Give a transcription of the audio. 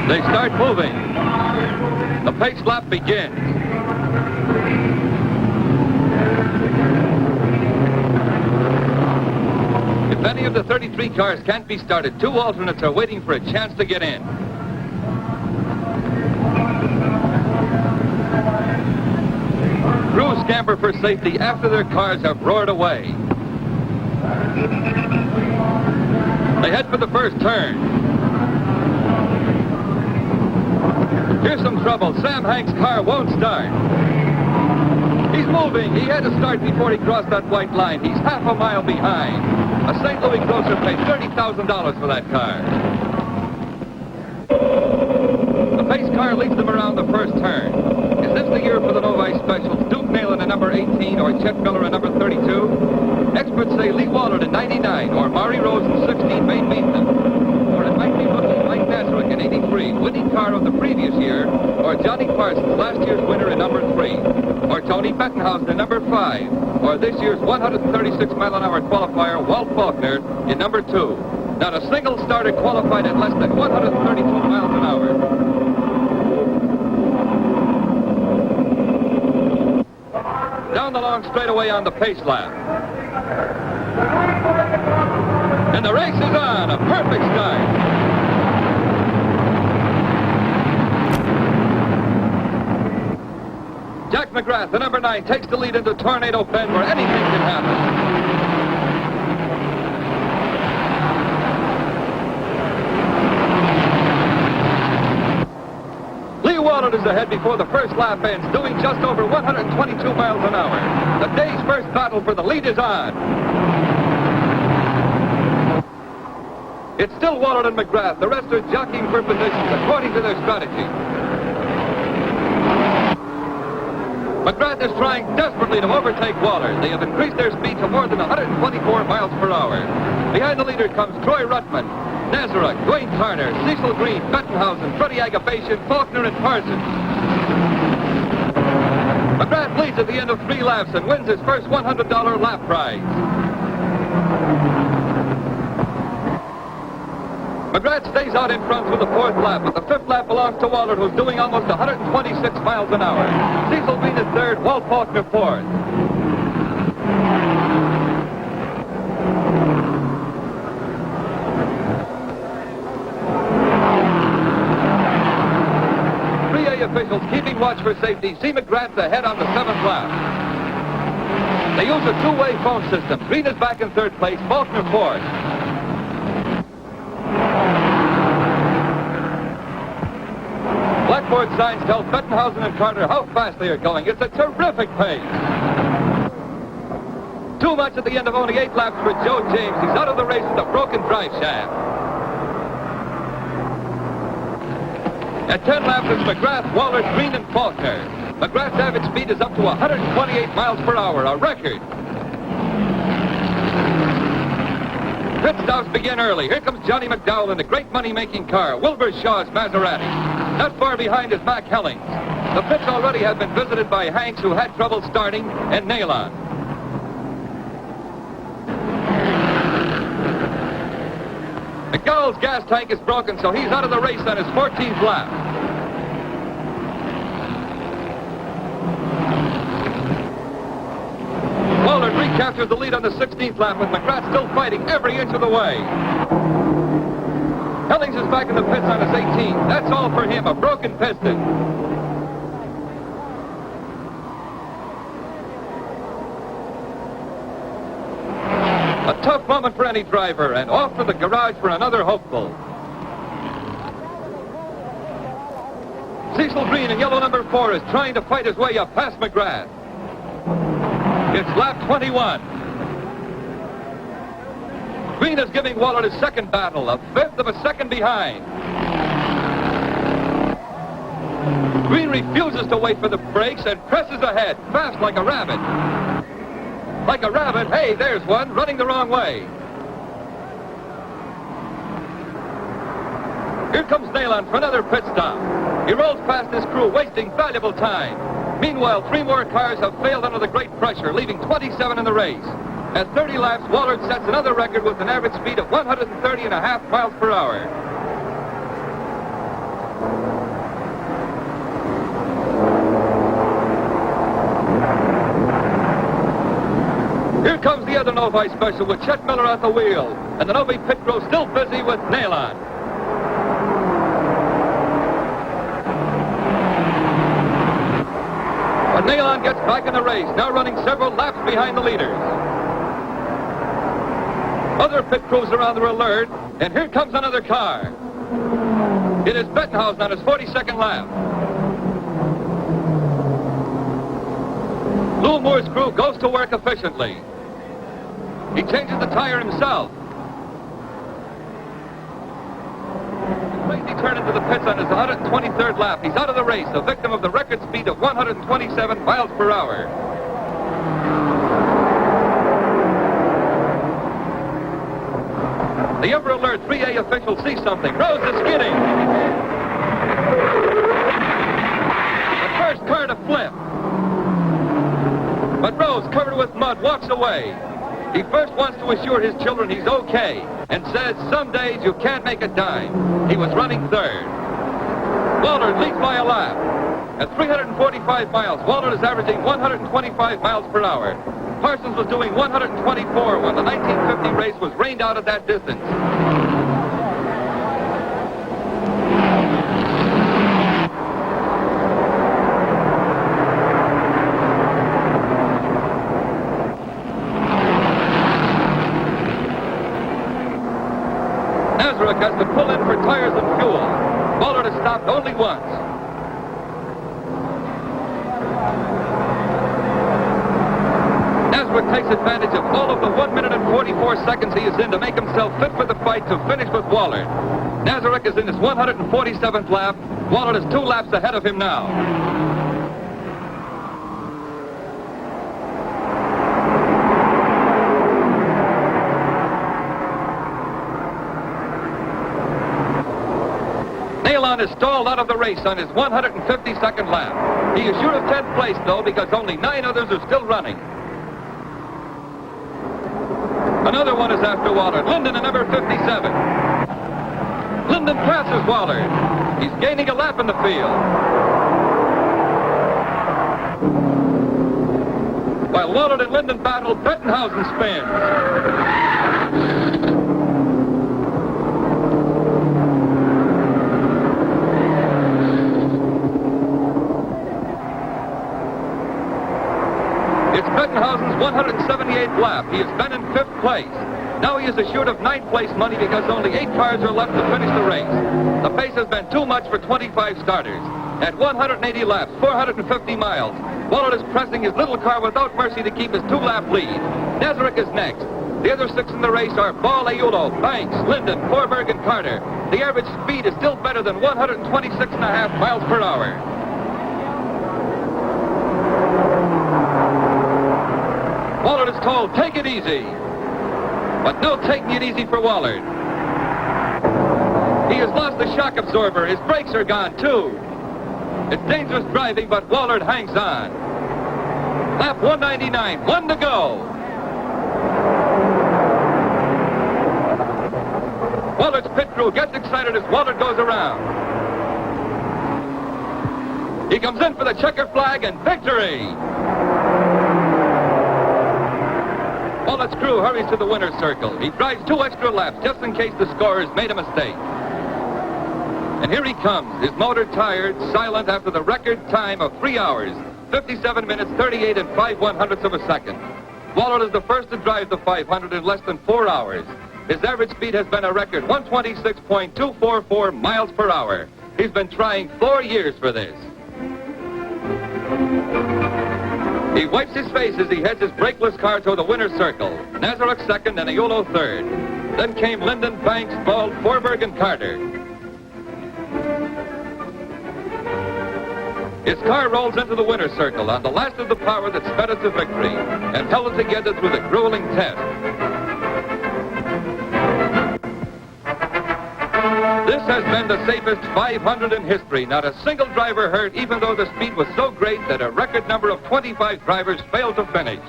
They start moving. The pace lap begins. If any of the 33 cars can't be started, 2 alternates are waiting for a chance to get in. Crews scamper for safety after their cars have roared away. They head for the first turn. Here's some trouble. Sam Hank's car won't start. He's moving. He had to start before he crossed that white line. He's half a mile behind. A St. Louis grocer paid $30,000 for that car. The pace car leads them around the first turn. Is this the year for the Novi Specials? Duke Nalen in number 18 or Chet Miller in number 32? Experts say Lee Wallard in 99 or Maury Rose in 16 may beat them. Or it might be Mike Nazarick in 83, winning car of the previous year, or Johnny Parsons, last year's winner in number 3, or Tony Bettenhausen in number 5, or this year's 136-mile-an-hour qualifier, Walt Faulkner, in number 2. Not a single starter qualified at less than 132 miles an hour. Down the long straightaway on the pace lap. And the race is on. A perfect start. Jack McGrath, the number 9, takes the lead into Tornado Bend where anything can happen. Lee Wallard is ahead before the first lap ends, doing just over 122 miles an hour. The day's first battle for the lead is on. It's still Wallard and McGrath. The rest are jockeying for positions according to their strategy. McGrath is trying desperately to overtake Wallard. They have increased their speed to more than 124 miles per hour. Behind the leader comes Troy Ruttman, Nazarick, Dwayne Turner, Cecil Green, Bettenhausen, Freddie Agabation, Faulkner, and Parsons. McGrath leads at the end of 3 laps and wins his first $100 lap prize. McGrath stays out in front through the 4th lap, but the 5th lap belongs to Wallard, who's doing almost 126 miles an hour. Cecil Green is 3rd, Walt Faulkner 4th. Officials keeping watch for safety see McGrath ahead on the 7th lap. They use a 2-way phone system. Green is back in 3rd place, Faulkner 4th. Blackboard signs tell Bettenhausen and Carter how fast they are going. It's a terrific pace. Too much at the end of only 8 laps for Joe James. He's out of the race with a broken drive shaft. At 10 laps, it's McGrath, Wallard, Green, and Faulkner. McGrath's average speed is up to 128 miles per hour, a record. Pit stops begin early. Here comes Johnny McDowell in the great money-making car, Wilbur Shaw's Maserati. Not far behind is Mac Hellings. The pits already have been visited by Hanks, who had trouble starting, and Nalon. McDowell's gas tank is broken, so he's out of the race on his 14th lap. Wallard recaptures the lead on the 16th lap, with McGrath still fighting every inch of the way. Hellings is back in the pits on his 18th. That's all for him, a broken piston. A tough moment for any driver, and off for the garage for another hopeful. Cecil Green in yellow number 4 is trying to fight his way up past McGrath. It's lap 21. Green is giving Wallard his second battle, a 1/5 of a second behind. Green refuses to wait for the brakes and presses ahead, fast like a rabbit. Like a rabbit, hey, there's one, running the wrong way. Here comes Nalon for another pit stop. He rolls past his crew, wasting valuable time. Meanwhile, 3 more cars have failed under the great pressure, leaving 27 in the race. At 30 laps, Wallard sets another record with an average speed of 130.5 miles per hour. Here comes the other Novi special with Chet Miller at the wheel. And the Novi pit crew still busy with Nail-On. But Nail-On gets back in the race, now running several laps behind the leaders. Other pit crews around are alert, and here comes another car. It is Bettenhausen on his 42nd lap. Lou Moore's crew goes to work efficiently. He changes the tire himself. Crazy turn into the pits on his 123rd lap. He's out of the race, a victim of the record speed of 127 miles per hour. The Ever Alert 3A official sees something. Rose is skidding. The first car to flip. But Rose, covered with mud, walks away. He first wants to assure his children he's okay and says some days you can't make a dime. He was running third. Walter leads by a lap. At 345 miles, Walter is averaging 125 miles per hour. Parsons was doing 124 when the 1950 race was rained out at that distance. Nazareth has to pull in for tires and fuel. Bullard has stopped only once. Nazareth takes advantage of all of the 1 minute and 44 seconds he is in to make himself fit for the fight to finish with Waller. Nazareth is in his 147th lap. Waller is 2 laps ahead of him now. Nail-On is stalled out of the race on his 152nd lap. He is sure of 10th place, though, because only 9 others are still running. Another one is after Waller. Linden at number 57. Linden passes Waller. He's gaining a lap in the field. While Waller and Linden battle, Bettenhausen spins. It's Bettenhausen's 178th lap. He has been in 5th place. Now he is assured of 9th place money because only 8 cars are left to finish the race. The pace has been too much for 25 starters. At 180 laps, 450 miles, Waller is pressing his little car without mercy to keep his 2-lap lead. Nazareth is next. The other 6 in the race are Ball, Aiulo, Banks, Linden, Forberg, and Carter. The average speed is still better than 126.5 miles per hour. Waller is told, take it easy. But no taking it easy for Waller. He has lost the shock absorber. His brakes are gone, too. It's dangerous driving, but Waller hangs on. Lap 199, 1 to go. Waller's pit crew gets excited as Waller goes around. He comes in for the checker flag and victory. Waller's crew hurries to the winner's circle. He drives 2 extra laps just in case the scorers made a mistake. And here he comes, his motor tired, silent after the record time of 3 hours, 57 minutes, 38 and 5/100ths of a second. Waller is the first to drive the 500 in less than 4 hours. His average speed has been a record 126.244 miles per hour. He's been trying 4 years for this. He wipes his face as he heads his brakeless car toward the winner's circle. Nazareth second and Aiulo third. Then came Linden, Banks, Ball, Forberg, and Carter. His car rolls into the winner's circle on the last of the power that sped it to victory and held it together through the grueling test. This has been the safest 500 in history. Not a single driver hurt, even though the speed was so great that a record number of 25 drivers failed to finish.